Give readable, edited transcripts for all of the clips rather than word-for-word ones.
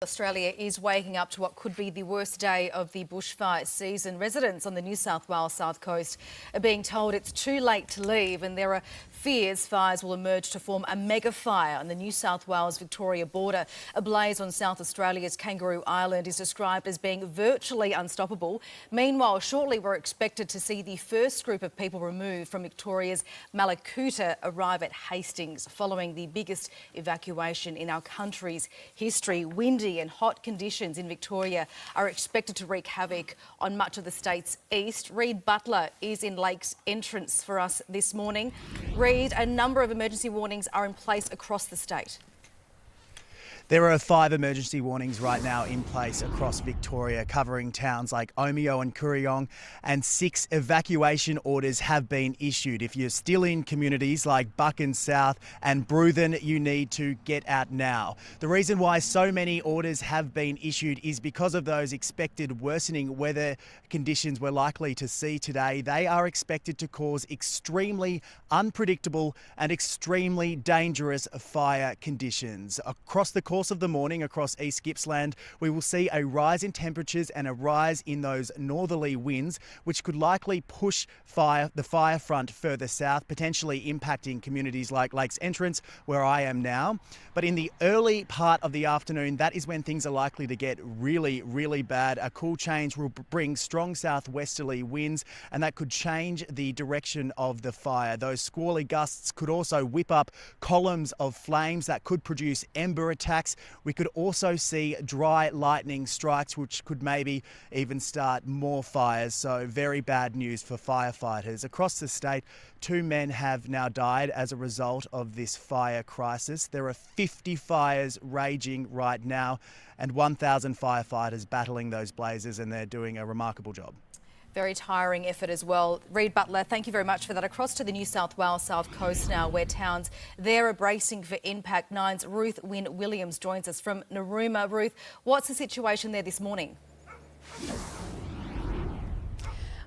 Australia is waking up to what could be the worst day of the bushfire season. Residents on the New South Wales south coast are being told it's too late to leave, and there are fears fires will emerge to form a mega fire on the New South Wales-Victoria border. A blaze on South Australia's Kangaroo Island is described as being virtually unstoppable. Meanwhile, shortly we're expected to see the first group of people removed from Victoria's Malakuta arrive at Hastings, following the biggest evacuation in our country's history. Windy and hot conditions in Victoria are expected to wreak havoc on much of the state's east. Reid Butler is in Lake's entrance for us this morning. Reid, a number of emergency warnings are in place across the state. There are 5 emergency warnings right now in place across Victoria, covering towns like Omeo and Kooryong, and 6 evacuation orders have been issued. If you're still in communities like Buchan South and Bruthen, you need to get out now. The reason why so many orders have been issued is because of those expected worsening weather conditions we're likely to see today. They are expected to cause extremely unpredictable and extremely dangerous fire conditions. Across the course of the morning across East Gippsland, we will see a rise in temperatures and a rise in those northerly winds, which could likely push the fire front further south, potentially impacting communities like Lake's Entrance, where I am now. But in the early part of the afternoon, that is when things are likely to get really, really bad. A cool change will bring strong southwesterly winds, and that could change the direction of the fire. Those squally gusts could also whip up columns of flames that could produce ember attacks. We could also see dry lightning strikes, which could maybe even start more fires. So very bad news for firefighters. Across the state, 2 men have now died as a result of this fire crisis. There are 50 fires raging right now and 1,000 firefighters battling those blazes, and they're doing a remarkable job. Very tiring effort as well. Reid Butler, thank you very much for that. Across to the New South Wales south coast now, where towns there are bracing for Impact 9's Ruth Wynne Williams joins us from Narooma. Ruth, what's the situation there this morning?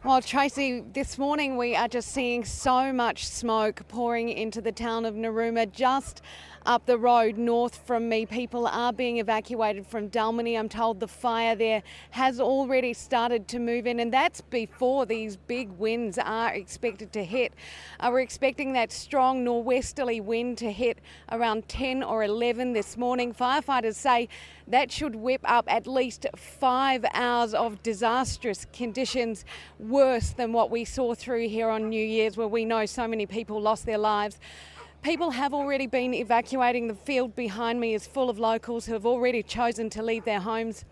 Well, Tracy, this morning we are just seeing so much smoke pouring into the town of Narooma. Just up the road north from me, people are being evacuated from Dalmany. I'm told the fire there has already started to move in, and that's before these big winds are expected to hit. We're expecting that strong norwesterly wind to hit around 10 or 11 this morning. Firefighters say that should whip up at least 5 hours of disastrous conditions, worse than what we saw through here on New Year's, where we know so many people lost their lives. People have already been evacuating. The field behind me is full of locals who have already chosen to leave their homes.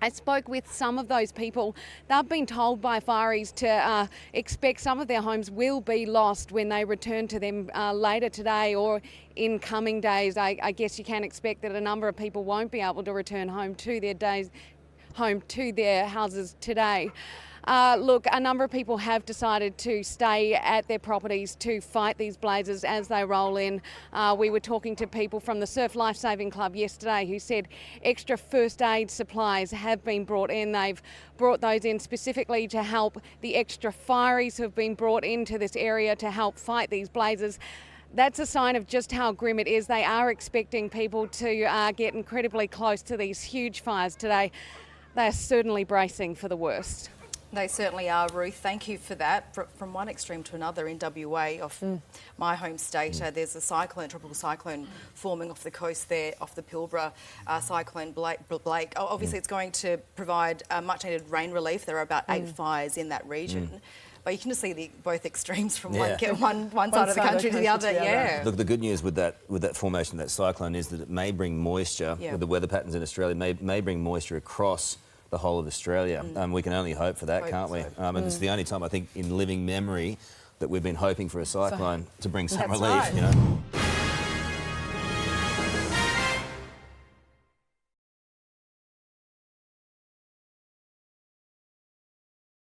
I spoke with some of those people. They've been told by fireys to expect some of their homes will be lost when they return to them later today or in coming days. I guess you can expect that a number of people won't be able to return home to their houses today. Look, a number of people have decided to stay at their properties to fight these blazes as they roll in. We were talking to people from the Surf Lifesaving Club yesterday who said extra first aid supplies have been brought in. They've brought those in specifically to help the extra fireys who have been brought into this area to help fight these blazes. That's a sign of just how grim it is. They are expecting people to get incredibly close to these huge fires today. They are certainly bracing for the worst. They certainly are, Ruth. Thank you for that. From one extreme to another in WA, off my home state, there's a tropical cyclone forming off the coast there, off the Pilbara, Cyclone Blake. Obviously, it's going to provide much needed rain relief. There are about 8 fires in that region. But you can just see both extremes from one side of the country to the other. Yeah. Look, the good news with that formation of that cyclone is that it may bring moisture. With the weather patterns in Australia, may bring moisture across the whole of Australia. We can only hope for that, can't we? And it's the only time I think in living memory that we've been hoping for a cyclone to bring some relief. Right. You know.